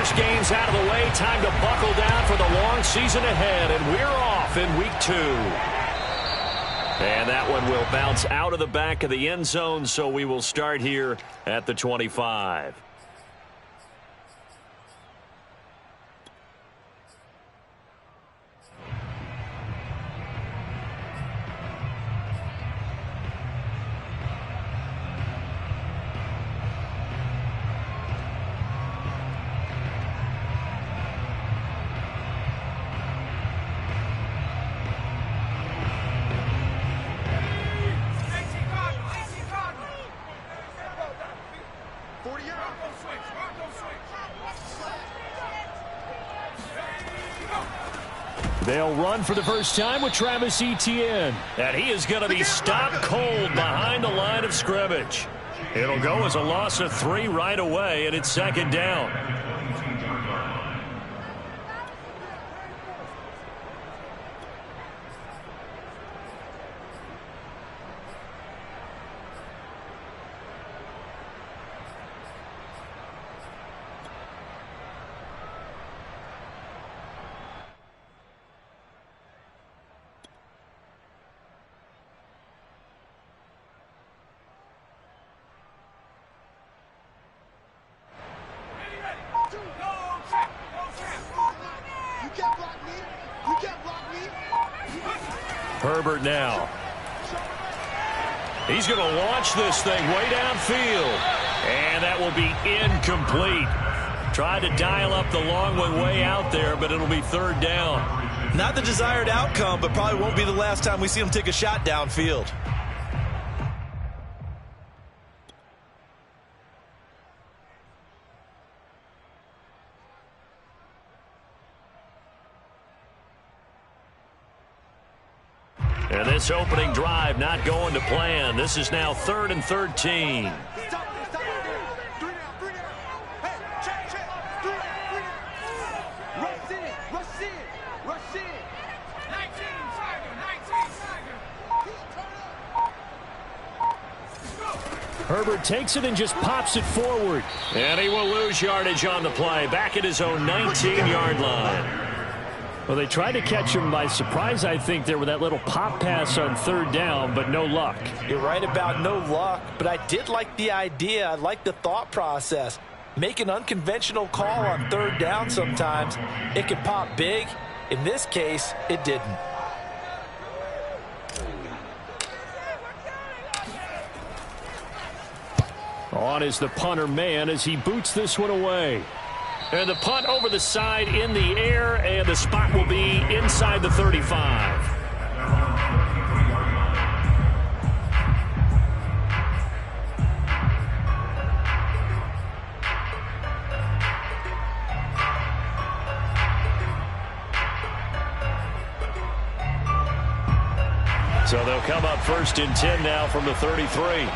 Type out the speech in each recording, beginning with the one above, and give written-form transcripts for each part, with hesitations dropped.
college games out of the way. Time to buckle down for the long season ahead, and we're off in week 2. And that one will bounce out of the back of the end zone, so we will start here at the 25. They'll run for the first time with Travis Etienne. And he is going to be stopped cold behind the line of scrimmage. It'll go as a loss of 3 right away, and it's second down. Herbert now. He's going to launch this thing way downfield. And that will be incomplete. Tried to dial up the long one way out there, but it'll be third down. Not the desired outcome, but probably won't be the last time we see him take a shot downfield. And this opening drive not going to plan. This is now 3rd and 13. Herbert takes it and just pops it forward. And he will lose yardage on the play. Back at his own 19-yard line. Well, they tried to catch him by surprise, I think, there with that little pop pass on 3rd down, but no luck. You're right about no luck, but I did like the idea. I like the thought process. Make an unconventional call on 3rd down sometimes. It can pop big. In this case, it didn't. On is the punter man as he boots this one away. And the punt over the side in the air, and the spot will be inside the 35. So they'll come up 1st and 10 now from the 33.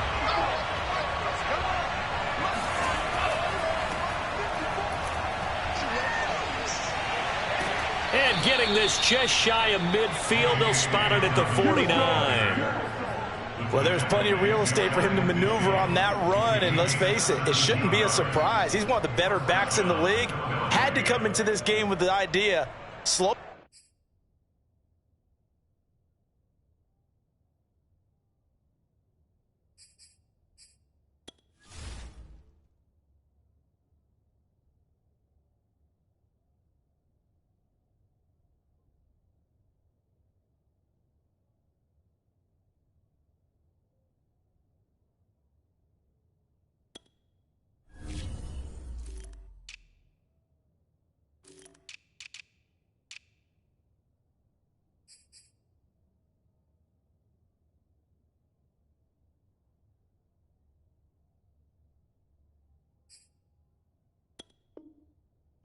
And getting this just shy of midfield, they'll spot it at the 49. Well, there's plenty of real estate for him to maneuver on that run, and let's face it, it shouldn't be a surprise. He's one of the better backs in the league. Had to come into this game with the idea, slow.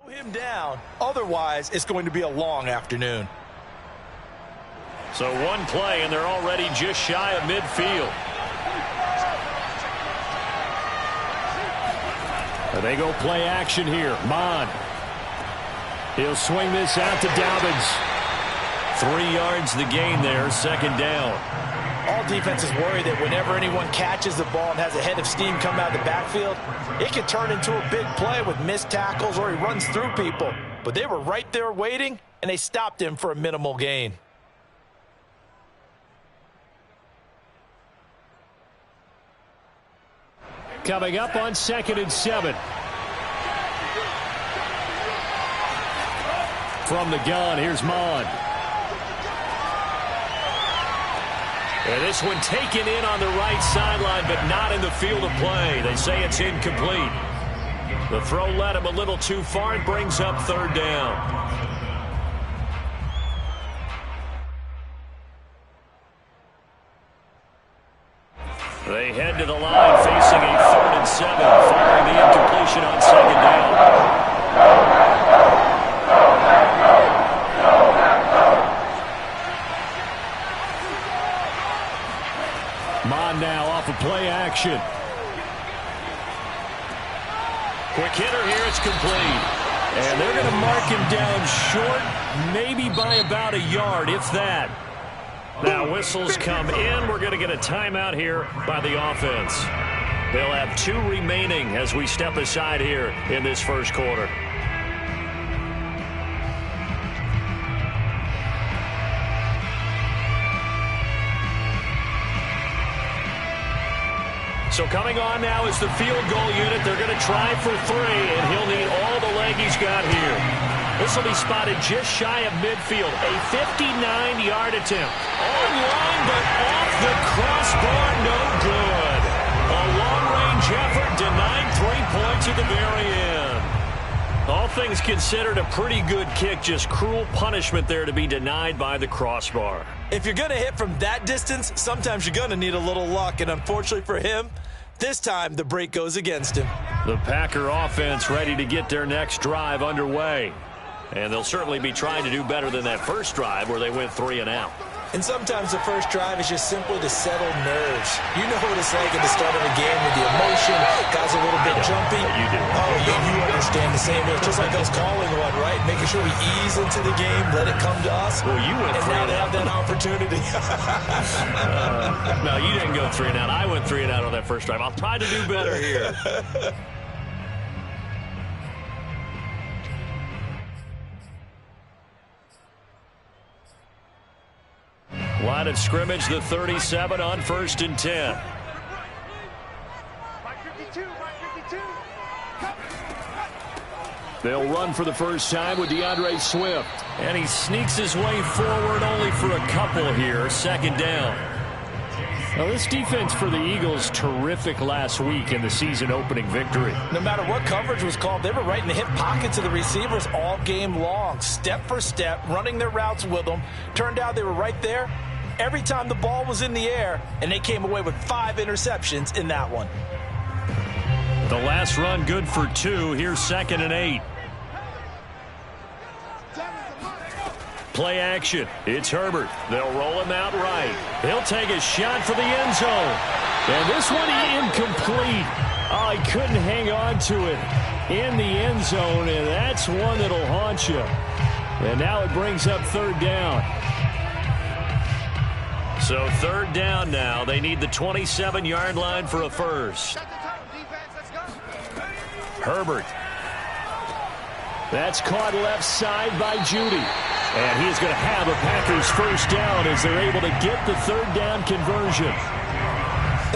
Him down. Otherwise, it's going to be a long afternoon. So one play, and they're already just shy of midfield. And they go play action here. Mon. He'll swing this out to Dobbins. 3 yards the gain there, second down. All defenses worry that whenever anyone catches the ball and has a head of steam come out of the backfield, it can turn into a big play with missed tackles or he runs through people. But they were right there waiting, and they stopped him for a minimal gain. Coming up on 2nd and 7. From the gun, here's Mon. And this one taken in on the right sideline, but not in the field of play. They say it's incomplete. The throw led him a little too far and brings up 3rd down. They head to the line facing a 3rd and 7 following the incompletion on 2nd down. Mon now off of play action. Quick hitter here, it's complete. And they're going to mark him down short, maybe by about a yard, if that. Now whistles come in. We're going to get a timeout here by the offense. They'll have 2 remaining as we step aside here in this first quarter. So coming on now is the field goal unit. They're going to try for 3, and he'll need all the leg he's got here. This will be spotted just shy of midfield. A 59-yard attempt. Online, but off the crossbar, no good. A long-range effort denied 3 points at the very end. All things considered, a pretty good kick. Just cruel punishment there to be denied by the crossbar. If you're going to hit from that distance, sometimes you're going to need a little luck. And unfortunately for him, this time the break goes against him. The Packer offense ready to get their next drive underway. And they'll certainly be trying to do better than that first drive where they went 3 and out. And sometimes the first drive is just simply to settle nerves. You know what it's like at the start of a game with the emotion, guys a little bit jumpy. You do. Oh, yeah, you understand the same way. Just like us calling one, right? Making sure we ease into the game, let it come to us. Well, you went 3 and out. Have that opportunity. No, you didn't go 3 and out. I went 3 and out on that first drive. I'll try to do better here. Line of scrimmage, the 37 on 1st and 10. They'll run for the first time with DeAndre Swift. And he sneaks his way forward only for a couple here. 2nd down. Now, this defense for the Eagles, terrific last week in the season-opening victory. No matter what coverage was called, they were right in the hip pockets of the receivers all game long. Step for step, running their routes with them. Turned out they were right there every time the ball was in the air, and they came away with 5 interceptions in that one. The last run good for 2. Here's 2nd and 8. Play action. It's Herbert. They'll roll him out right. He'll take a shot for the end zone. And this one incomplete. Oh, he couldn't hang on to it in the end zone, and that's one that'll haunt you. And now it brings up 3rd down. So 3rd down now. They need the 27-yard line for a first. Herbert. That's caught left side by Judy. And he's going to have a Packers first down as they're able to get the 3rd down conversion.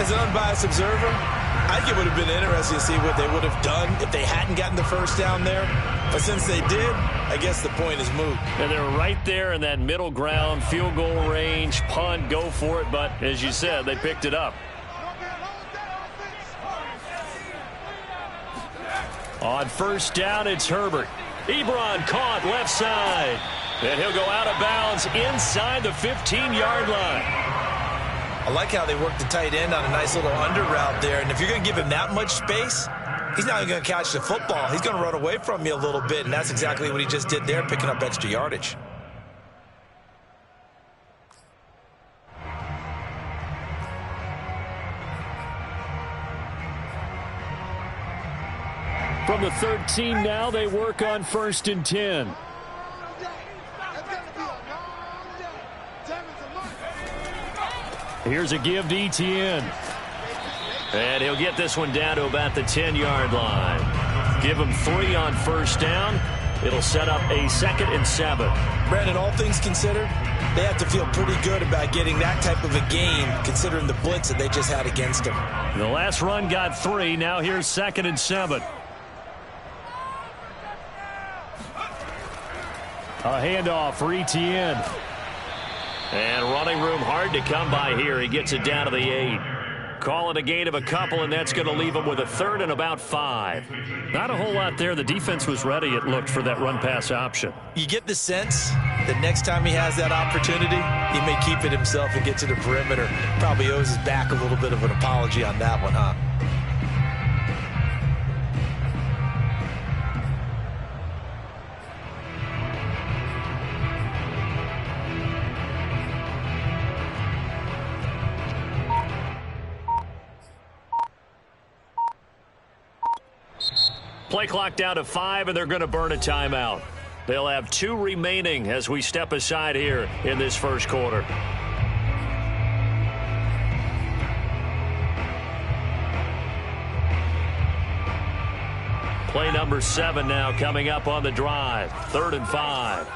As an unbiased observer, I think it would have been interesting to see what they would have done if they hadn't gotten the first down there. But since they did, I guess the point is moot. And they're right there in that middle ground, field goal range, punt, go for it. But as you said, they picked it up. On 1st down, it's Herbert. Ebron caught left side. And he'll go out of bounds inside the 15-yard line. I like how they work the tight end on a nice little under route there. And if you're going to give him that much space, he's not even going to catch the football. He's going to run away from you a little bit, and that's exactly what he just did there, picking up extra yardage. From the 13 now, they work on 1st and 10. Here's a give to Etienne. And he'll get this one down to about the 10-yard line. Give him 3 on first down. It'll set up a 2nd and 7. Brandon, all things considered, they have to feel pretty good about getting that type of a game, considering the blitz that they just had against them. The last run got 3. Now here's 2nd and 7. A handoff for Etienne. And running room hard to come by here. He gets it down to the 8. Call it a gain of a couple, and that's going to leave him with a 3rd and about 5. Not a whole lot there. The defense was ready, it looked, for that run-pass option. You get the sense that next time he has that opportunity, he may keep it himself and get to the perimeter. Probably owes his back a little bit of an apology on that one, huh? Play clock down to 5, and they're going to burn a timeout. They'll have 2 remaining as we step aside here in this first quarter. Play number 7 now coming up on the drive. 3rd and 5.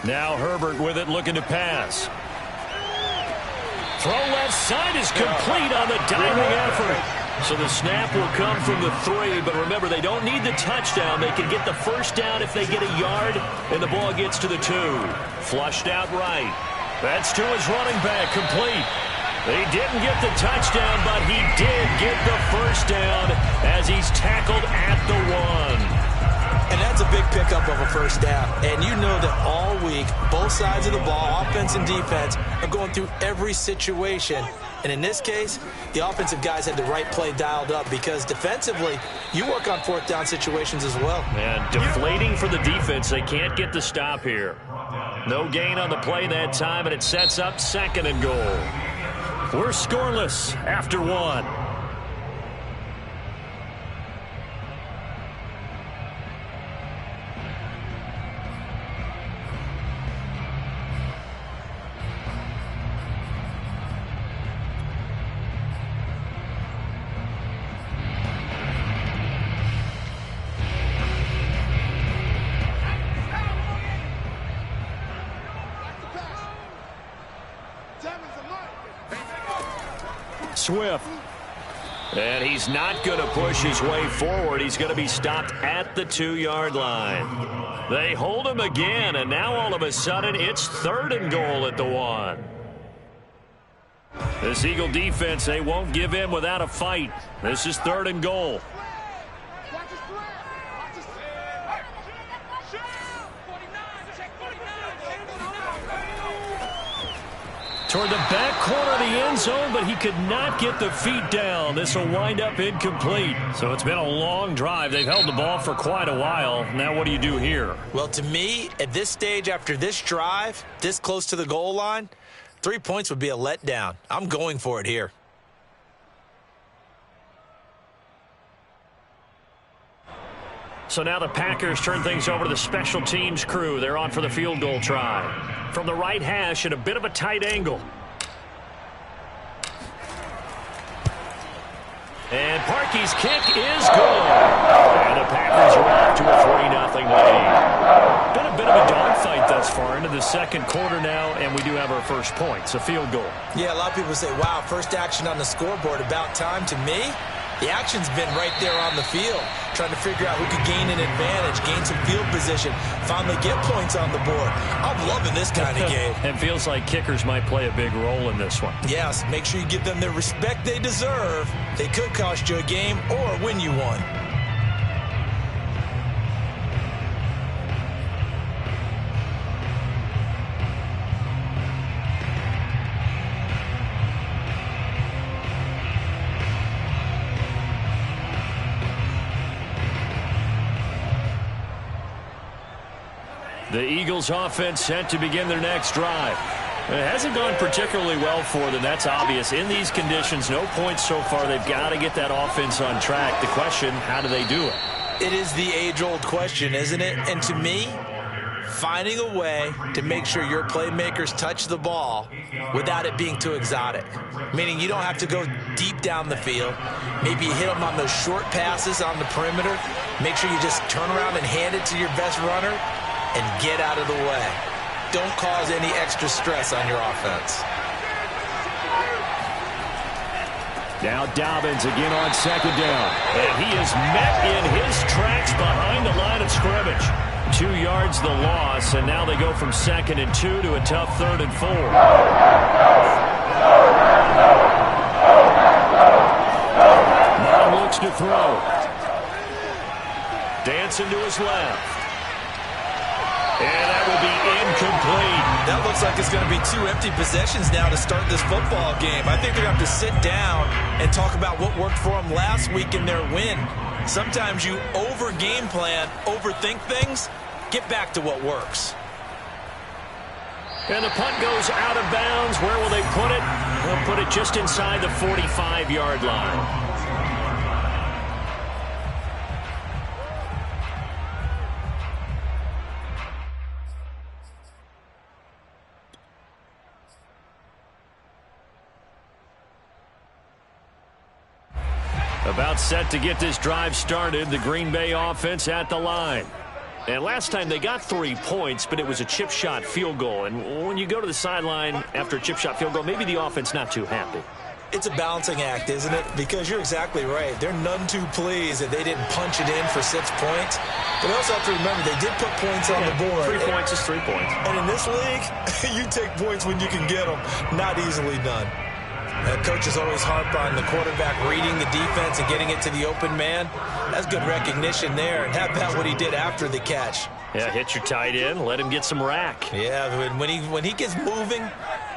Now Herbert with it, looking to pass. Throw left side is complete on the diving effort. So the snap will come from the 3, but remember, they don't need the touchdown. They can get the first down if they get a yard, and the ball gets to the 2. Flushed out right. That's to his running back, complete. They didn't get the touchdown, but he did get the first down as he's tackled at the 1. And that's a big pickup of a first down. And you know that all week, both sides of the ball, offense and defense, are going through every situation. And in this case, the offensive guys had the right play dialed up because defensively, you work on 4th down situations as well. And deflating for the defense. They can't get the stop here. No gain on the play that time, and it sets up 2nd and goal. We're scoreless after 1. Swift. And he's not going to push his way forward. He's going to be stopped at the 2-yard line. They hold him again, and now all of a sudden it's 3rd and goal at the 1. This Eagle defense, they won't give in without a fight. This is 3rd and goal. Toward the back corner of the end zone, but he could not get the feet down. This will wind up incomplete. So it's been a long drive. They've held the ball for quite a while. Now what do you do here? Well, to me, at this stage, after this drive, this close to the goal line, 3 points would be a letdown. I'm going for it here. So now the Packers turn things over to the special teams crew. They're on for the field goal try. From the right hash at a bit of a tight angle. And Parkey's kick is good. And the Packers are off to a 3-0 lead. Been a bit of a dogfight thus far into the 2nd quarter now, and we do have our first points, a field goal. Yeah, a lot of people say, wow, first action on the scoreboard, about time. To me, the action's been right there on the field, trying to figure out who could gain an advantage, gain some field position, finally get points on the board. I'm loving this kind of game. It feels like kickers might play a big role in this one. Yes, make sure you give them the respect they deserve. They could cost you a game or win you one. The Eagles offense set to begin their next drive. It hasn't gone particularly well for them, that's obvious. In these conditions, no points so far. They've got to get that offense on track. The question, how do they do it? It is the age-old question, isn't it? And to me, finding a way to make sure your playmakers touch the ball without it being too exotic. Meaning you don't have to go deep down the field. Maybe you hit them on those short passes on the perimeter. Make sure you just turn around and hand it to your best runner and get out of the way. Don't cause any extra stress on your offense. Now Dobbins again on second down. And he is met in his tracks behind the line of scrimmage. 2 yards the loss, and now they go from 2nd and 2 to a tough 3rd and 4. Now looks to throw. Dancing to his left. And that will be incomplete. That looks like it's going to be 2 empty possessions now to start this football game. I think they're going to have to sit down and talk about what worked for them last week in their win. Sometimes you over-game plan, overthink things. Get back to what works. And the punt goes out of bounds. Where will they put it? They'll put it just inside the 45-yard line. About set to get this drive started, the Green Bay offense at the line. And last time they got 3 points, but it was a chip shot field goal. And when you go to the sideline after a chip shot field goal, maybe the offense not too happy. It's a balancing act, isn't it? Because you're exactly right. They're none too pleased that they didn't punch it in for 6 points. But they also have to remember they did put points on the board. 3 points is 3 points. And in this league, you take points when you can get them. Not easily done. Coaches always harp on the quarterback reading the defense and getting it to the open man. That's good recognition there. And how about what he did after the catch? Yeah, hit your tight end, let him get some rack. Yeah, when he gets moving,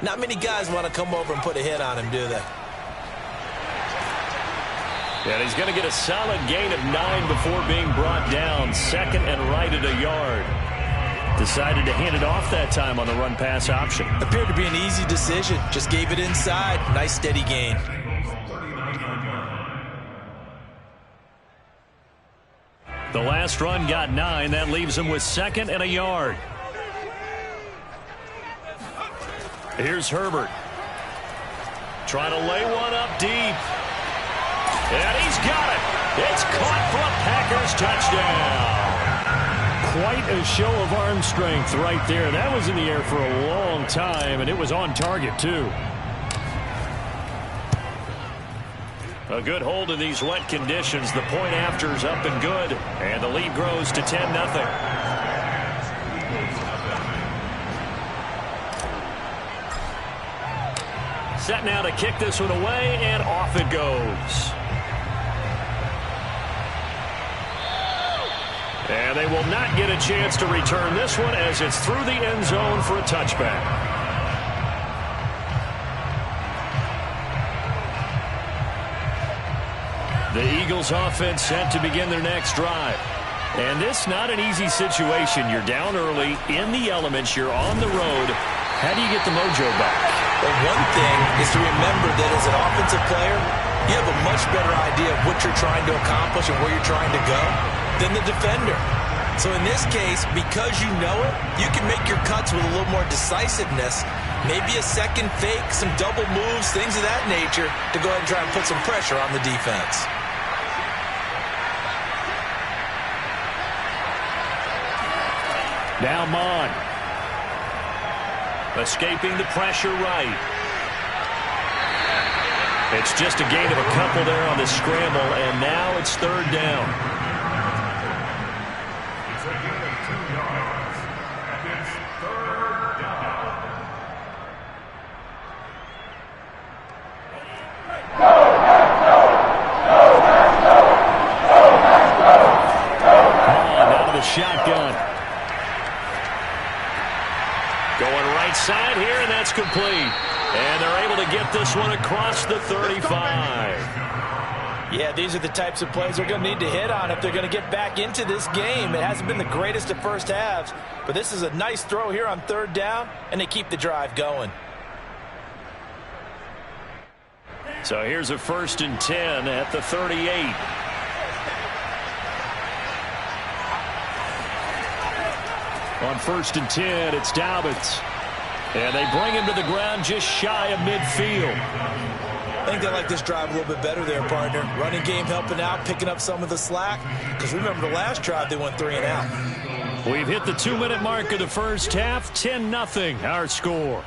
not many guys want to come over and put a hit on him, do they? And he's going to get a solid gain of 9 before being brought down. 2nd and right at a yard. Decided to hand it off that time on the run-pass option. Appeared to be an easy decision. Just gave it inside. Nice steady gain. The last run got 9. That leaves him with 2nd and a yard. Here's Herbert. Trying to lay one up deep. And he's got it. It's caught for a Packers touchdown. Quite a show of arm strength right there. That was in the air for a long time, and it was on target, too. A good hold in these wet conditions. The point after's up and good, and the lead grows to 10-0. Set now to kick this one away, and off it goes. And they will not get a chance to return this one as it's through the end zone for a touchback. The Eagles offense set to begin their next drive. And this not an easy situation. You're down early, in the elements, you're on the road. How do you get the mojo back? Well, one thing is to remember that as an offensive player, you have a much better idea of what you're trying to accomplish and where you're trying to go than the defender. So in this case, because you know it, you can make your cuts with a little more decisiveness. Maybe a second fake, some double moves, things of that nature to go ahead and try and put some pressure on the defense. Now Mon. Escaping the pressure right. It's just a gain of a couple there on the scramble, and now it's 3rd down. Shotgun. Going right side here, and that's complete. And they're able to get this one across the 35. Yeah, these are the types of plays they're going to need to hit on if they're going to get back into this game. It hasn't been the greatest of first halves, but this is a nice throw here on 3rd down, and they keep the drive going. So here's a 1st and 10 at the 38. On 1st and 10, it's Dobbins. And they bring him to the ground just shy of midfield. I think they like this drive a little bit better there, partner. Running game helping out, picking up some of the slack. Because remember the last drive, they went 3 and out. We've hit the 2-minute mark of the first half. 10-0 our score.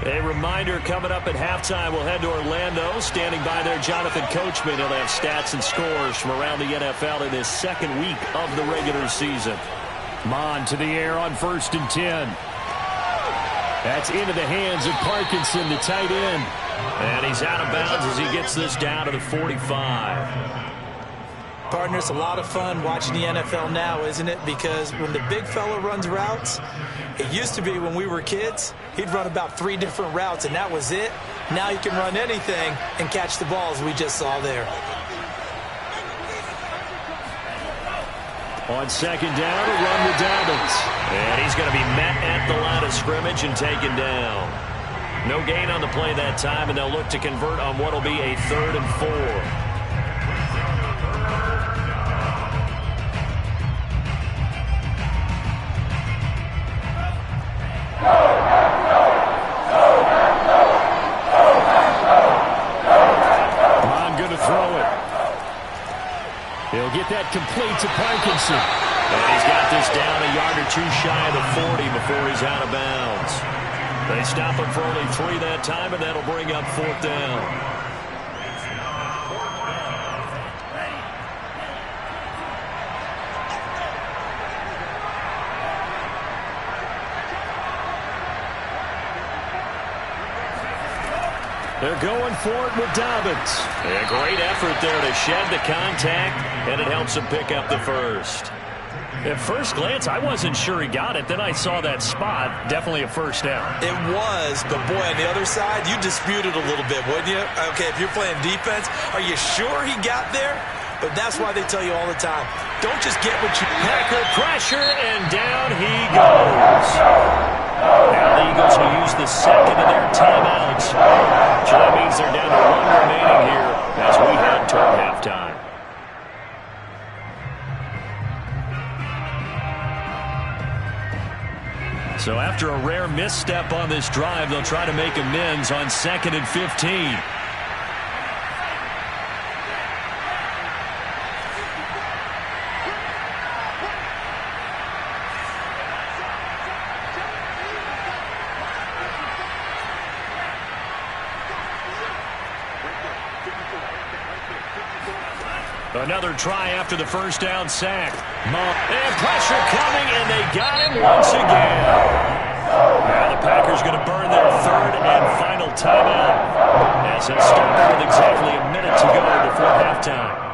A reminder coming up at halftime, we'll head to Orlando. Standing by there, Jonathan Coachman. He'll have stats and scores from around the NFL in his second week of the regular season. Mon to the air on 1st and 10. That's into the hands of Parkinson, the tight end. And he's out of bounds as he gets this down to the 45. Partner, it's a lot of fun watching the NFL now, isn't it? Because when the big fella runs routes, it used to be when we were kids, he'd run about 3 different routes, and that was it. Now he can run anything and catch the balls we just saw there. On 2nd down, a run with Dobbins. And he's going to be met at the line of scrimmage and taken down. No gain on the play that time, and they'll look to convert on what will be a 3rd and 4. He'll get that complete to Parkinson. And he's got this down a yard or 2 shy of the 40 before he's out of bounds. They stop him for only 3 that time, and that'll bring up 4th down. They're going for it with Dobbins. A great effort there to shed the contact, and it helps him pick up the first. At first glance, I wasn't sure he got it. Then I saw that spot. Definitely a first down. It was, but boy, on the other side, you disputed a little bit, wouldn't you? Okay, if you're playing defense, are you sure he got there? But that's why they tell you all the time, don't just get what you... Packer pressure, and down he goes. Now the Eagles will use the second of their timeouts. So that means they're down to 1 remaining here as we head toward halftime. So after a rare misstep on this drive, they'll try to make amends on 2nd and 15. Another try after the first down sack. And pressure coming, and they got him once again. Now the Packers going to burn their 3rd and final timeout as it started with exactly a minute to go before halftime.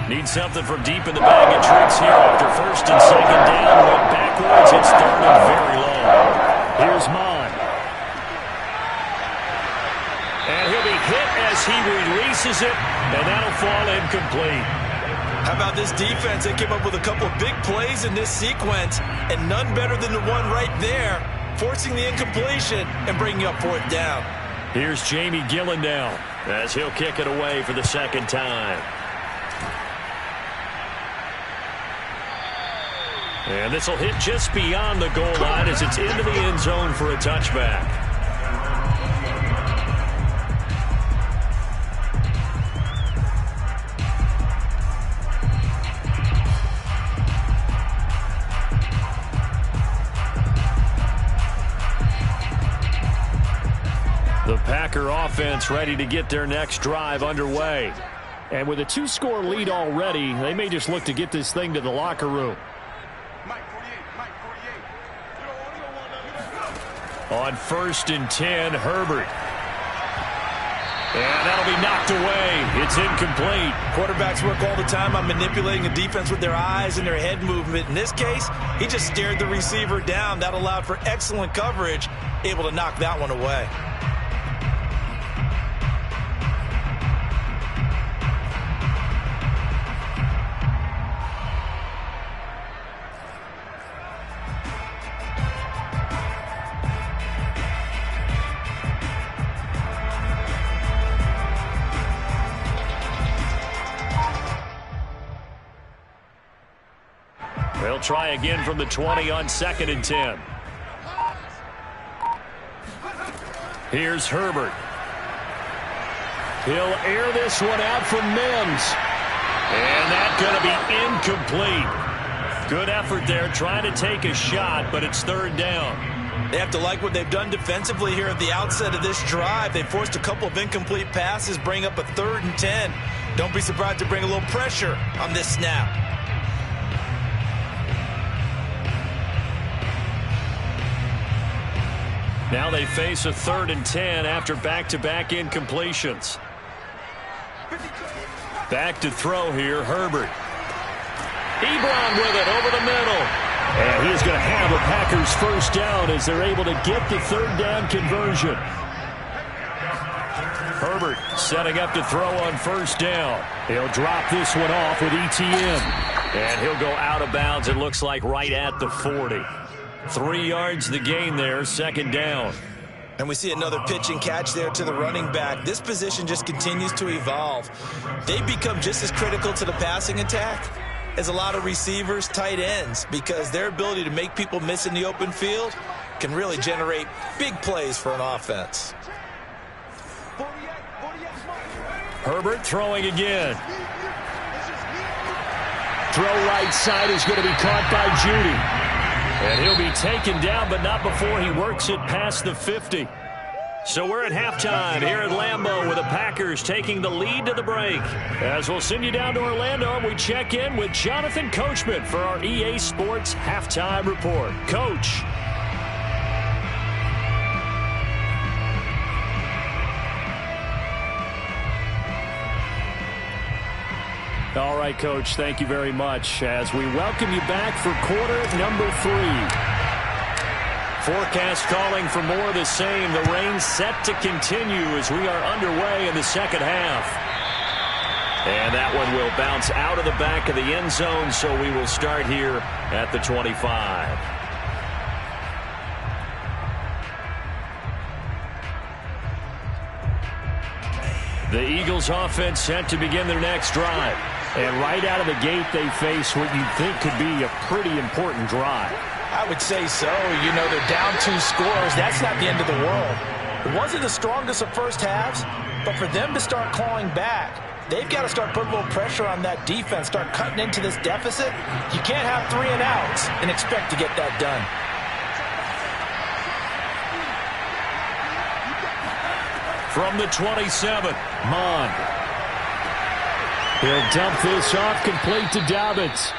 Need something from deep in the bag of tricks here after 1st and 2nd down. Went backwards. It's 3rd and very long. Here's Mon. And he'll be hit as he releases it, and that'll fall incomplete. How about this defense? They came up with a couple of big plays in this sequence, and none better than the one right there, forcing the incompletion and bringing up 4th down. Here's Jamie Gillen now as he'll kick it away for the 2nd time. And this will hit just beyond the goal line as it's into the end zone for a touchback. The Packer offense ready to get their next drive underway. And with a 2-score lead already, they may just look to get this thing to the locker room. On 1st and 10, Herbert. And that'll be knocked away. It's incomplete. Quarterbacks work all the time on manipulating the defense with their eyes and their head movement. In this case, he just stared the receiver down. That allowed for excellent coverage, able to knock that one away. They'll try again from the 20 on 2nd and 10. Here's Herbert. He'll air this one out from Mims. And that's going to be incomplete. Good effort there trying to take a shot, but it's 3rd down. They have to like what they've done defensively here at the outset of this drive. They forced a couple of incomplete passes, bring up a 3rd and 10. Don't be surprised to bring a little pressure on this snap. Now they face a 3rd and 10 after back-to-back incompletions. Back to throw here, Herbert. Ebron with it over the middle. And he's going to have a Packers first down as they're able to get the 3rd down conversion. Herbert setting up to throw on 1st down. He'll drop this one off with ETN. And he'll go out of bounds, it looks like, right at the 40. 3 yards the gain there, 2nd down. And we see another pitch and catch there to the running back. This position just continues to evolve. They become just as critical to the passing attack as a lot of receivers, tight ends, because their ability to make people miss in the open field can really generate big plays for an offense. Herbert throwing again. Throw right side is going to be caught by Judy. And he'll be taken down, but not before he works it past the 50. So we're at halftime here at Lambeau with the Packers taking the lead to the break. As we'll send you down to Orlando, and we check in with Jonathan Coachman for our EA Sports Halftime Report. Coach. All right, Coach, thank you very much as we welcome you back for quarter number 3. Forecast calling for more of the same. The rain set to continue as we are underway in the 2nd half. And that one will bounce out of the back of the end zone, so we will start here at the 25. The Eagles offense set to begin their next drive. And right out of the gate, they face what you'd think could be a pretty important drive. I would say so. You know, they're down 2 scores. That's not the end of the world. It wasn't the strongest of first halves, but for them to start clawing back, they've got to start putting a little pressure on that defense, start cutting into this deficit. You can't have 3 and outs and expect to get that done. From the 27, Mond. He'll dump this off, complete to Dobbins.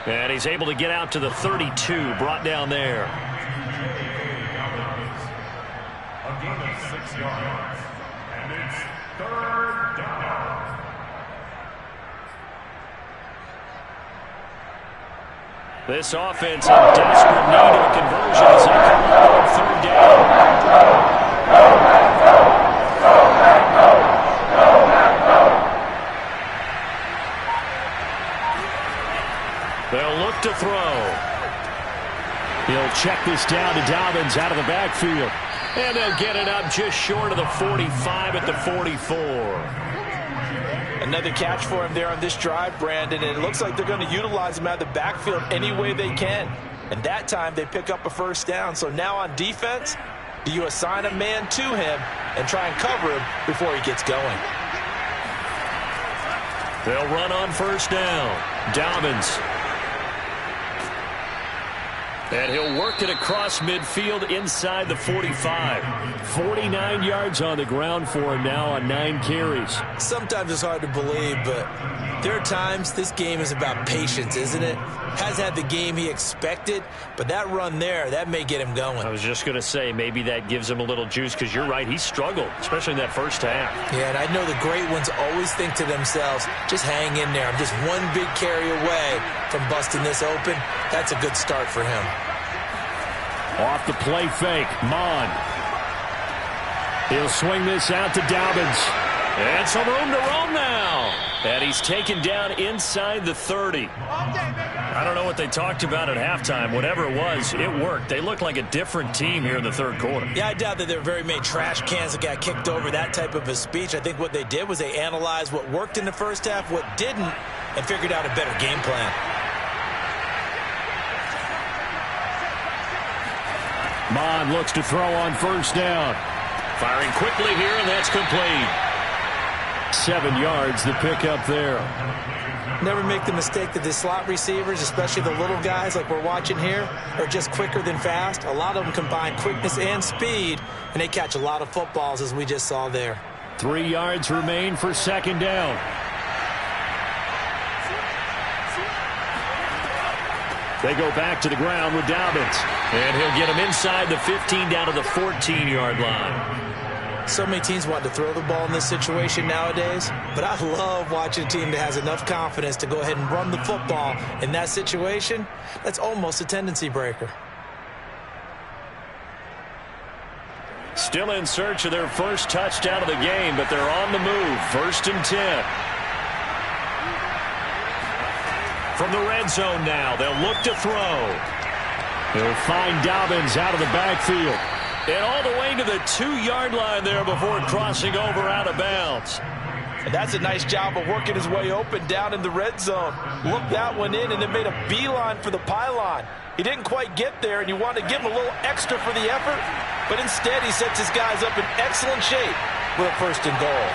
And he's able to get out to the 32, brought down there. A gain of 6 yards, and it's 3rd down. This offense in desperate need of a conversion as they come up on 3rd down. They'll look to throw. He'll check this down to Dobbins out of the backfield. And they'll get it up just short of the 45 at the 44. Another catch for him there on this drive, Brandon, and it looks like they're going to utilize him out of the backfield any way they can. And that time they pick up a 1st down. So now on defense, do you assign a man to him and try and cover him before he gets going? They'll run on 1st down. Dobbins. And he'll work it across midfield inside the 45. 49 yards on the ground for him now on 9 carries. Sometimes it's hard to believe, but there are times this game is about patience, isn't it? Has had the game he expected, but that run there, that may get him going. I was just going to say, maybe that gives him a little juice, because you're right, he struggled, especially in that 1st half. Yeah, and I know the great ones always think to themselves, just hang in there. I'm just one big carry away from busting this open. That's a good start for him. Off the play fake, Mond. He'll swing this out to Dobbins. And some room to roam now. And he's taken down inside the 30. I don't know what they talked about at halftime. Whatever it was, it worked. They looked like a different team here in the 3rd quarter. Yeah, I doubt that there were very many trash cans that got kicked over, that type of a speech. I think what they did was they analyzed what worked in the 1st half, what didn't, and figured out a better game plan. Mond looks to throw on first down. Firing quickly here, and that's complete. 7 yards, the pickup there. Never make the mistake that the slot receivers, especially the little guys like we're watching here, are just quicker than fast. A lot of them combine quickness and speed, and they catch a lot of footballs, as we just saw there. 3 yards remain for second down. They go back to the ground with Dobbins. And he'll get him inside the 15 down to the 14-yard line. So many teams want to throw the ball in this situation nowadays, but I love watching a team that has enough confidence to go ahead and run the football in that situation. That's almost a tendency breaker. Still in search of their first touchdown of the game, but they're on the move. 1st and 10. From the red zone now, they'll look to throw. He'll find Dobbins out of the backfield. And all the way to the 2-yard line there before crossing over out of bounds. And that's a nice job of working his way open down in the red zone. Looked that one in and then made a beeline for the pylon. He didn't quite get there, and you want to give him a little extra for the effort, but instead he sets his guys up in excellent shape with a 1st and goal.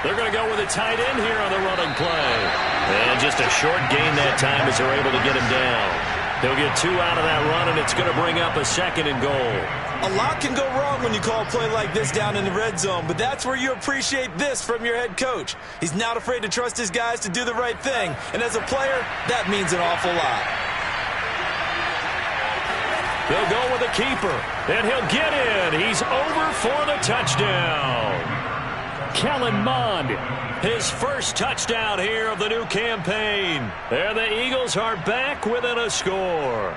They're going to go with a tight end here on the running play. And just a short gain that time as they're able to get him down. They'll get 2 out of that run, and it's going to bring up a 2nd and goal. A lot can go wrong when you call a play like this down in the red zone, but that's where you appreciate this from your head coach. He's not afraid to trust his guys to do the right thing, and as a player, that means an awful lot. They'll go with a keeper, and he'll get in. He's over for the touchdown. Kellen Mond, his first touchdown here of the new campaign. There the Eagles are back within a score.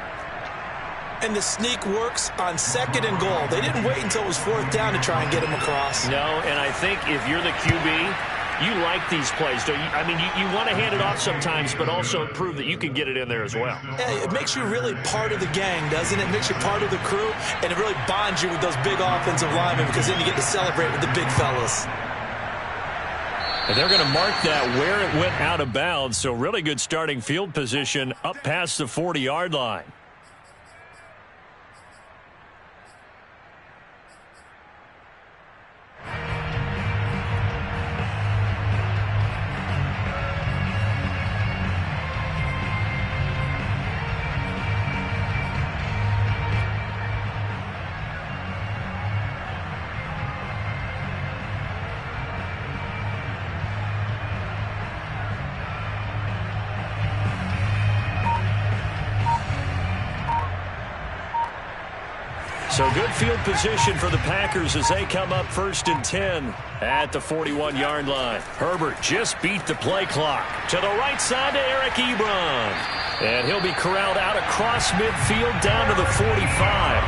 And the sneak works on 2nd and goal. They didn't wait until it was 4th down to try and get him across. No, and I think if you're the QB, you like these plays, don't you? I mean, you want to hand it off sometimes, but also prove that you can get it in there as well. Yeah, it makes you really part of the gang, doesn't it? It makes you part of the crew, and it really bonds you with those big offensive linemen because then you get to celebrate with the big fellas. And they're going to mark that where it went out of bounds, so really good starting field position up past the 40-yard line. So good field position for the Packers as they come up 1st and 10 at the 41-yard line. Herbert just beat the play clock. To the right side to Eric Ebron. And he'll be corralled out across midfield down to the 45.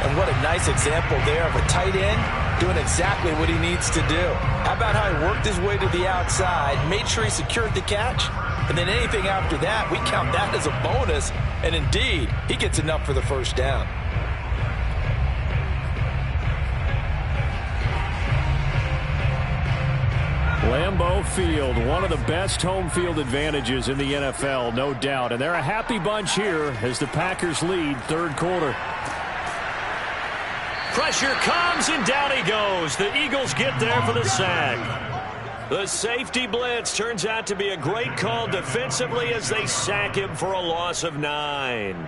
And what a nice example there of a tight end doing exactly what he needs to do. How about how he worked his way to the outside, made sure he secured the catch, and then anything after that, we count that as a bonus. And indeed, he gets enough for the 1st down. Lambeau Field, one of the best home field advantages in the NFL, no doubt. And they're a happy bunch here as the Packers lead 3rd quarter. Pressure comes, and down he goes. The Eagles get there for the sack. The safety blitz turns out to be a great call defensively as they sack him for a loss of 9.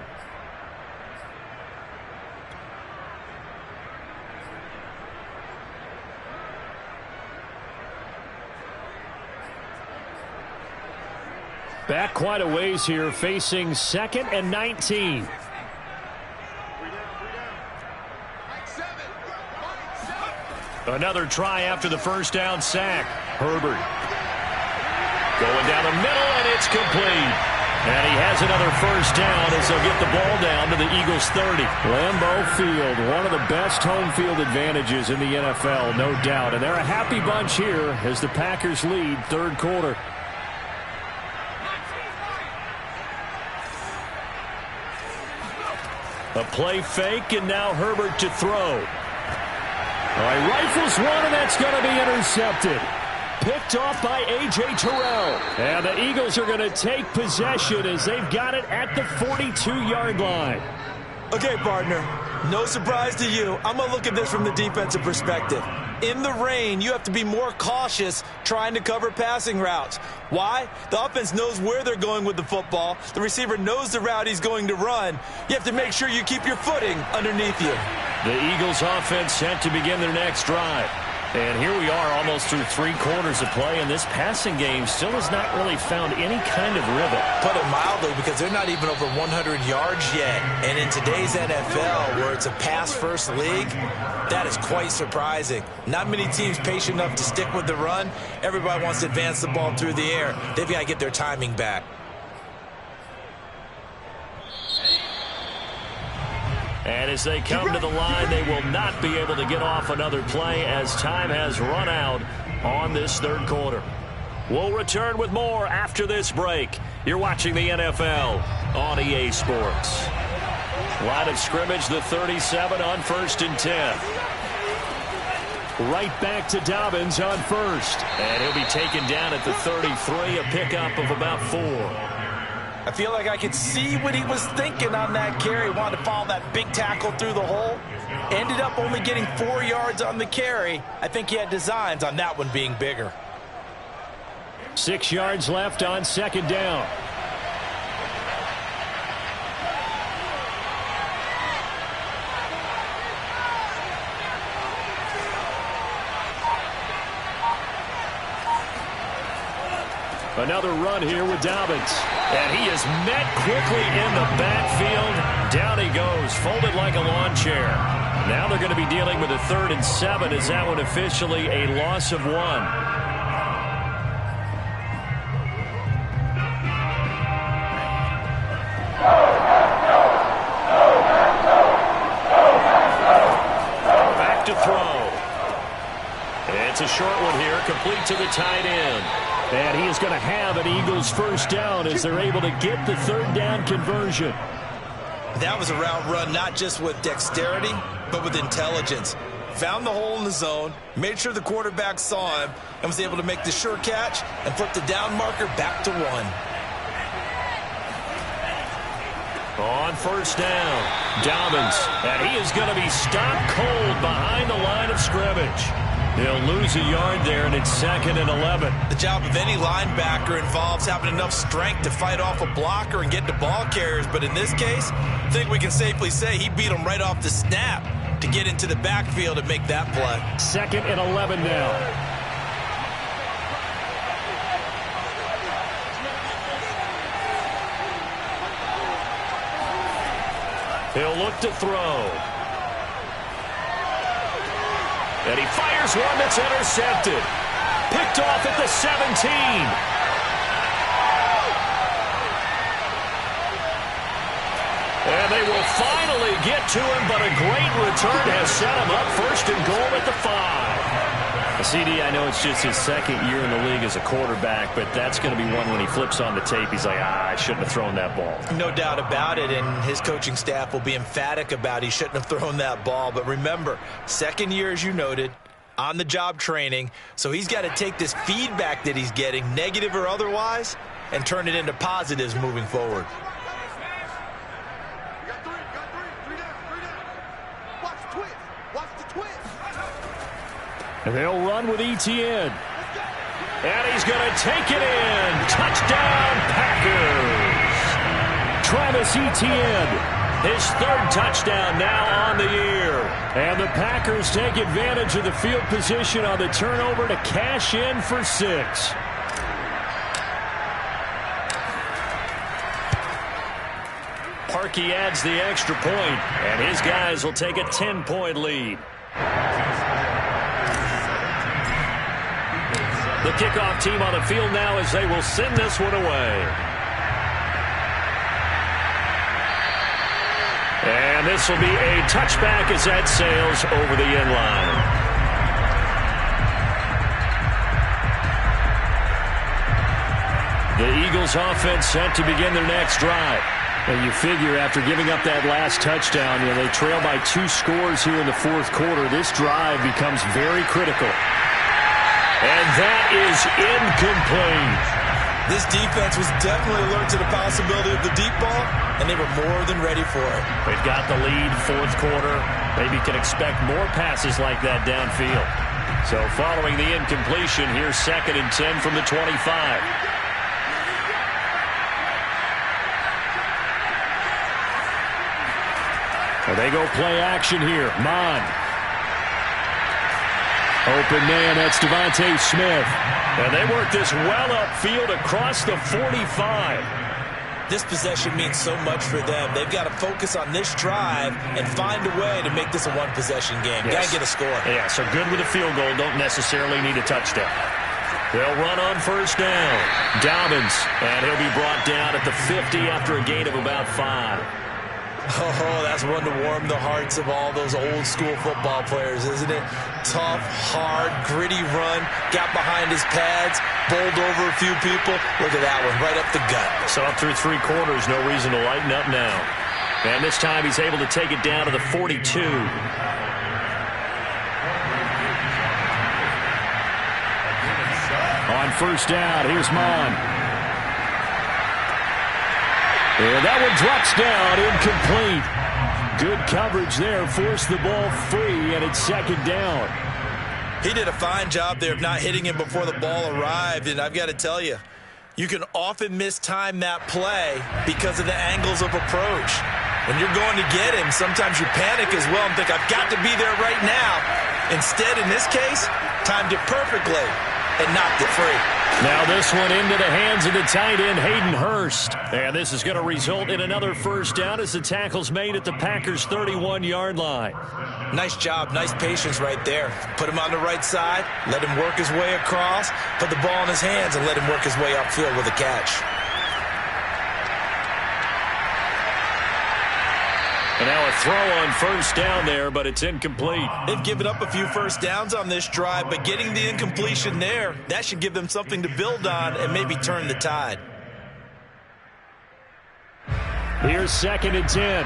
Back quite a ways here, facing 2nd and 19. Another try after the 1st down sack. Herbert going down the middle, and it's complete. And he has another 1st down as they'll get the ball down to the Eagles' 30. Lambeau Field, one of the best home field advantages in the NFL, no doubt. And they're a happy bunch here as the Packers lead 3rd quarter. A play fake, and now Herbert to throw. All right, rifles one, and that's going to be intercepted. picked off by A.J. Terrell. And the Eagles are going to take possession as they've got it at the 42-yard line. Okay, partner, no surprise to you. I'm going to look at this from the defensive perspective. In the rain, you have to be more cautious trying to cover passing routes. Why? The offense knows where they're going with the football. The receiver knows the route he's going to run. You have to make sure you keep your footing underneath you. The Eagles offense set to begin their next drive. And here we are almost through 3 quarters of play, and this passing game still has not really found any kind of rhythm. Put it mildly, because they're not even over 100 yards yet. And in today's NFL, where it's a pass-first league, that is quite surprising. Not many teams patient enough to stick with the run. Everybody wants to advance the ball through the air. They've got to get their timing back. And as they come to the line, they will not be able to get off another play as time has run out on this third quarter. We'll return with more after this break. You're watching the NFL on EA Sports. Line of scrimmage, the 37 on 1st and 10. Right back to Dobbins on first. And he'll be taken down at the 33, a pickup of about 4. I feel like I could see what he was thinking on that carry. Wanted to follow that big tackle through the hole. Ended up only getting 4 yards on the carry. I think he had designs on that one being bigger. 6 yards left on 2nd down. Another run here with Dobbins. And he is met quickly in the backfield. Down he goes, folded like a lawn chair. Now they're going to be dealing with a 3rd and 7. Is that one officially a loss of 1? Back to throw. It's a short one here, complete to the tight end. And he is going to have an Eagles first down as they're able to get the 3rd down conversion. That was a route run not just with dexterity, but with intelligence. Found the hole in the zone, made sure the quarterback saw him, and was able to make the sure catch and flip the down marker back to 1. On 1st down, Dobbins. And he is going to be stopped cold behind the line of scrimmage. He'll lose a yard there, and it's 2nd and 11. The job of any linebacker involves having enough strength to fight off a blocker and get to ball carriers. But in this case, I think we can safely say he beat him right off the snap to get into the backfield and make that play. 2nd and 11 now. He'll look to throw. And he fires one that's intercepted. Picked off at the 17. And they will finally get to him, but a great return has set him up 1st and goal at the 5. CD, I know it's just his 2nd year in the league as a quarterback, but that's going to be one when he flips on the tape, he's like, I shouldn't have thrown that ball. No doubt about it, and his coaching staff will be emphatic about he shouldn't have thrown that ball. But remember, 2nd year, as you noted, on-the-job training, so he's got to take this feedback that he's getting, negative or otherwise, and turn it into positives moving forward. And they'll run with Etienne. And he's going to take it in. Touchdown, Packers. Travis Etienne, his 3rd touchdown now on the year. And the Packers take advantage of the field position on the turnover to cash in for 6. Parkey adds the extra point, and his guys will take a 10-point lead. The kickoff team on the field now as they will send this one away. And this will be a touchback as that sails over the end line. The Eagles offense set to begin their next drive. And you figure after giving up that last touchdown, they trail by 2 scores here in the 4th quarter. This drive becomes very critical. And that is incomplete. This defense was definitely alert to the possibility of the deep ball, and they were more than ready for it. They've got the lead, fourth quarter. Maybe can expect more passes like that downfield. So following the incompletion, here's 2nd and 10 from the 25. Well, they go play action here. Mon. Open man, that's Devontae Smith. And they work this well upfield across the 45. This possession means so much for them. They've got to focus on this drive and find a way to make this a one-possession game. Yes. Got to get a score. Yeah, so good with a field goal. Don't necessarily need a touchdown. They'll run on first down. Dobbins, and he'll be brought down at the 50 after a gain of about 5. Oh, that's one to warm the hearts of all those old-school football players, isn't it? Tough, hard, gritty run, got behind his pads, bowled over a few people. Look at that one, right up the gut. So up through 3 quarters, no reason to lighten up now. And this time he's able to take it down to the 42. On first down, here's Mon. And that one drops down, incomplete. Good coverage there, forced the ball free, and it's 2nd down. He did a fine job there of not hitting him before the ball arrived, and I've got to tell you, you can often mistime that play because of the angles of approach. When you're going to get him, sometimes you panic as well and think, I've got to be there right now. Instead, in this case, timed it perfectly and knocked it free. Now this one into the hands of the tight end, Hayden Hurst. And this is going to result in another first down as the tackle's made at the Packers' 31-yard line. Nice job, nice patience right there. Put him on the right side, let him work his way across, put the ball in his hands, and let him work his way upfield with a catch. And now a throw on first down there, but it's incomplete. They've given up a few first downs on this drive, but getting the incompletion there, that should give them something to build on and maybe turn the tide. Here's 2nd and 10.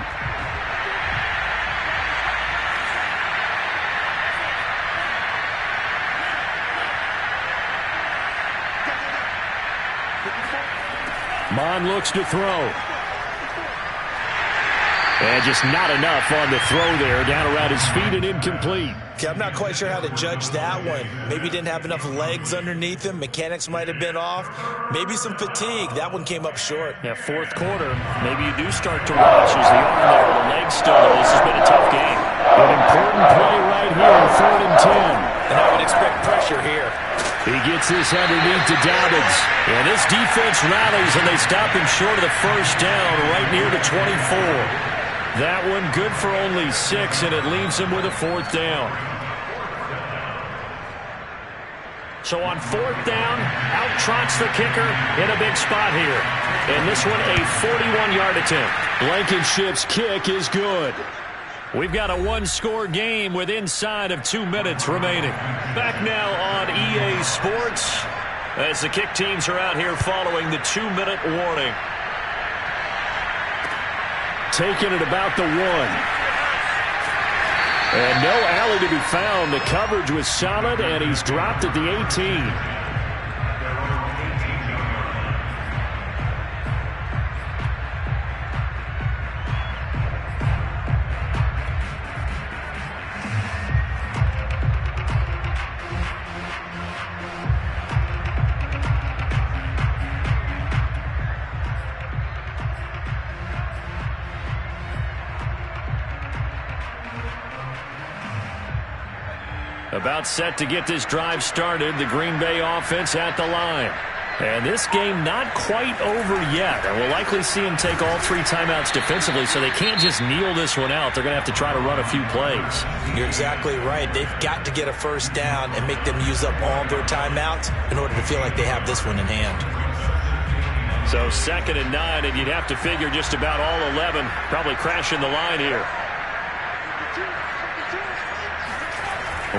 Mon looks to throw. And just not enough on the throw there. Down around his feet and incomplete. Okay, I'm not quite sure how to judge that one. Maybe he didn't have enough legs underneath him. Mechanics might have been off. Maybe some fatigue. That one came up short. Yeah, fourth quarter. Maybe you do start to watch as the arm there, the legs still there. This has been a tough game. An important play right here, 3rd and 10. And I would expect pressure here. He gets this underneath to Dobbins. And this defense rallies, and they stop him short of the first down right near the 24. That one good for only 6, and it leaves him with a 4th down. So on 4th down, out trots the kicker in a big spot here. And this one a 41-yard attempt. Blankenship's kick is good. We've got a one-score game with inside of 2 minutes remaining. Back now on EA Sports as the kick teams are out here following the 2-minute warning. Taking it about the 1. And no alley to be found. The coverage was solid, and he's dropped at the 18. About set to get this drive started. The Green Bay offense at the line. And this game not quite over yet. And we'll likely see them take all 3 timeouts defensively, so they can't just kneel this one out. They're going to have to try to run a few plays. You're exactly right. They've got to get a first down and make them use up all their timeouts in order to feel like they have this one in hand. So 2nd and 9, and you'd have to figure just about all 11 probably crashing the line here.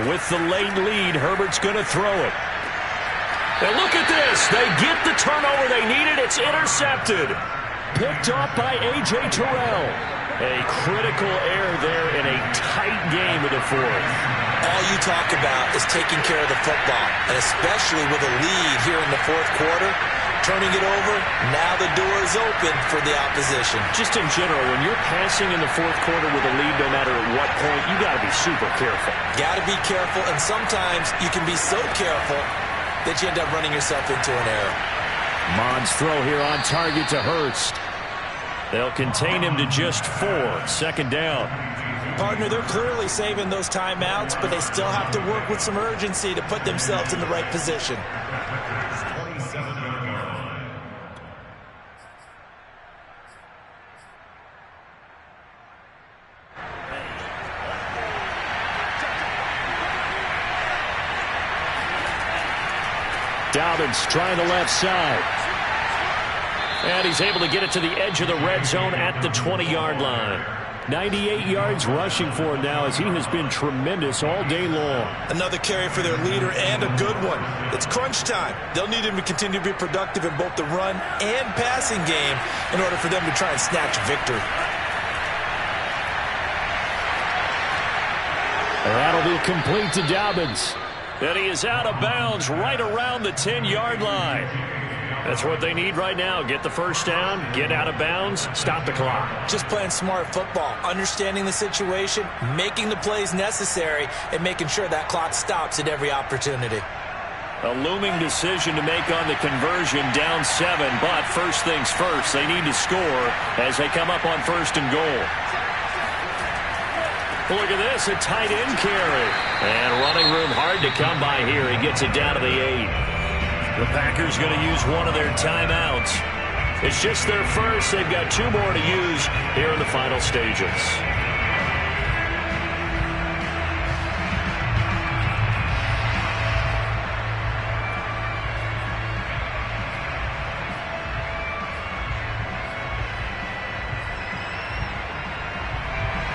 With the late lead, Herbert's going to throw it. And look at this. They get the turnover they needed. It's intercepted. Picked off by A.J. Terrell. A critical error there in a tight game of the 4th. all you talk about is taking care of the football, and especially with a lead here in the fourth quarter, turning it over, now the door is open for the opposition. Just in general, when you're passing in the fourth quarter with a lead, no matter at what point, you got to be super careful. Got to be careful, and sometimes you can be so careful that you end up running yourself into an error. Mond's throw here on target to Hurst. They'll contain him to just 4. Second down. Partner, they're clearly saving those timeouts, but they still have to work with some urgency to put themselves in the right position. 27-yard line. Dobbins trying the left side. And he's able to get it to the edge of the red zone at the 20-yard line. 98 yards rushing for him now as he has been tremendous all day long. Another carry for their leader and a good one. It's crunch time. They'll need him to continue to be productive in both the run and passing game in order for them to try and snatch victory. That'll be complete to Dobbins. And he is out of bounds right around the 10-yard line. That's what they need right now. Get the first down, get out of bounds, stop the clock. Just playing smart football, understanding the situation, making the plays necessary, and making sure that clock stops at every opportunity. A looming decision to make on the conversion, down 7, but first things first, they need to score as they come up on first and goal. Look at this, a tight end carry. And running room hard to come by here. He gets it down to the 8. The Packers going to use one of their timeouts. It's just their first. They've got 2 more to use here in the final stages.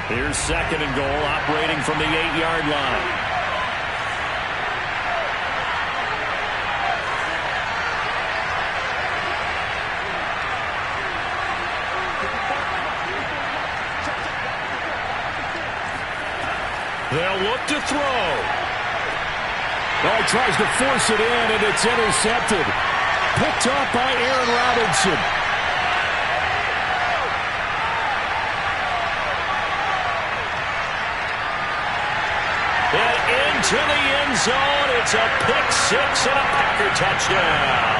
Here's second and goal, operating from the 8-yard line. They'll look to throw. Oh, he tries to force it in, and it's intercepted. Picked off by Aaron Robinson. And into the end zone. It's a pick 6 and a Packer touchdown.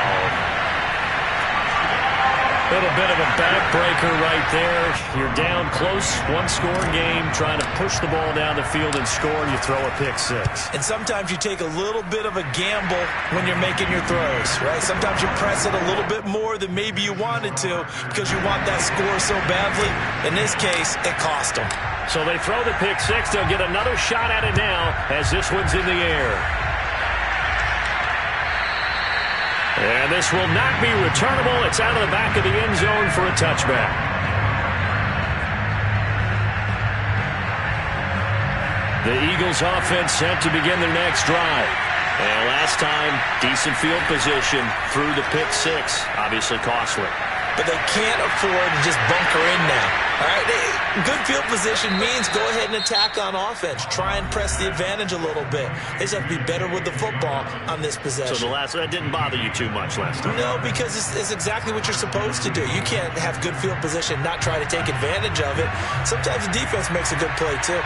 A little bit of a backbreaker right there. You're down close, one-score game, trying to push the ball down the field and score, and you throw a pick 6. And sometimes you take a little bit of a gamble when you're making your throws, right? Sometimes you press it a little bit more than maybe you wanted to because you want that score so badly. In this case, it cost them. So they throw the pick 6. They'll get another shot at it now as this one's in the air. And this will not be returnable. It's out of the back of the end zone for a touchback. The Eagles offense set to begin their next drive. And last time, decent field position through the pick 6. Obviously costly. But they can't afford to just bunker in now. All right, good field position means go ahead and attack on offense. Try and press the advantage a little bit. They just have to be better with the football on this possession. So that didn't bother you too much last time? No, because it's exactly what you're supposed to do. You can't have good field position, not try to take advantage of it. Sometimes the defense makes a good play too.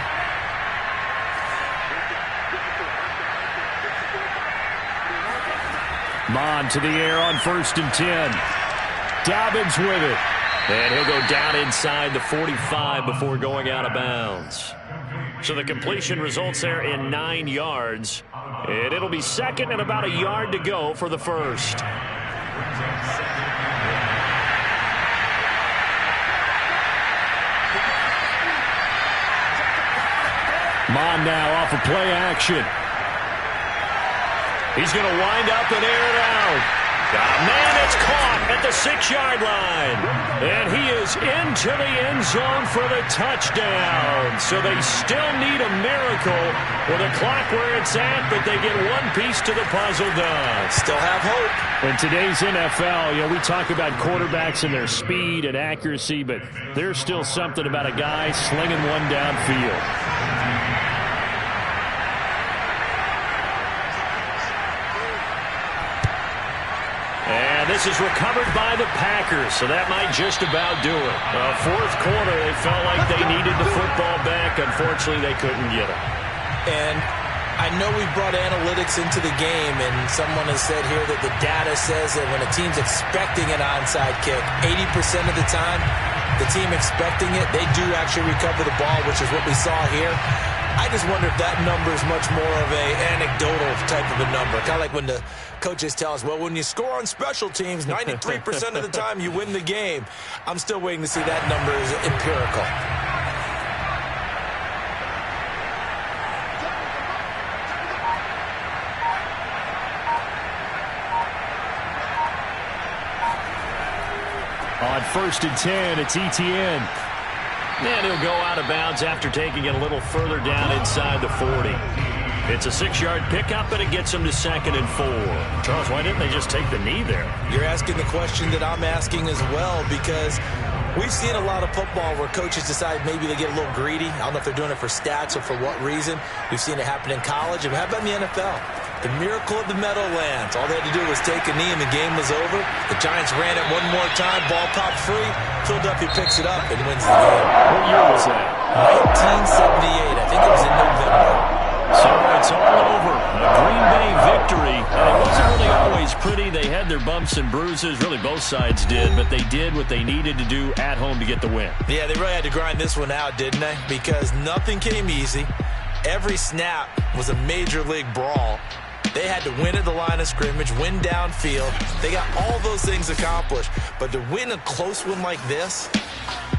Mond to the air on 1st and 10. Dobbins with it. And he'll go down inside the 45 before going out of bounds. So the completion results there in 9 yards. And it'll be second and about a yard to go for the first. Mond now off of play action. He's going to wind up and air it out. Man, it's caught at the 6-yard line. And he is into the end zone for the touchdown. So they still need a miracle with a clock where it's at, but they get one piece to the puzzle done. Still have hope. In today's NFL, we talk about quarterbacks and their speed and accuracy, but there's still something about a guy slinging one downfield. this is recovered by the Packers, so that might just about do it. Fourth quarter, they felt like they needed the football back. Unfortunately, they couldn't get it. And I know we brought analytics into the game, and someone has said here that the data says that when a team's expecting an onside kick, 80% of the time, the team expecting it, they do actually recover the ball, which is what we saw here. I just wonder if that number is much more of a anecdotal type of a number. Kind of like when the coaches tell us, well, when you score on special teams, 93% of the time you win the game. I'm still waiting to see that number is empirical. On 1st and 10, it's Etienne. And he'll go out of bounds after taking it a little further down inside the 40. It's a 6-yard pickup, and it gets him to 2nd and 4. Charles, why didn't they just take the knee there? You're asking the question that I'm asking as well, because we've seen a lot of football where coaches decide maybe they get a little greedy. I don't know if they're doing it for stats or for what reason. We've seen it happen in college. And how about in the NFL? The miracle of the Meadowlands. All they had to do was take a knee and the game was over. The Giants ran it one more time. Ball popped free. Philadelphia picks it up and wins the game. What year was that? 1978. I think it was in November. So it's all over. A Green Bay victory. And it wasn't really always pretty. They had their bumps and bruises. Really, both sides did. But they did what they needed to do at home to get the win. Yeah, they really had to grind this one out, didn't they? Because nothing came easy. Every snap was a major league brawl. They had to win at the line of scrimmage, win downfield. They got all those things accomplished. But to win a close one like this,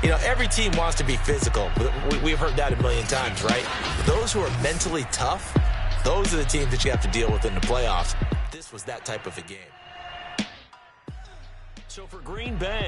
you know, every team wants to be physical. We've heard that a million times, right? Those who are mentally tough, those are the teams that you have to deal with in the playoffs. This was that type of a game. So for Green Bay,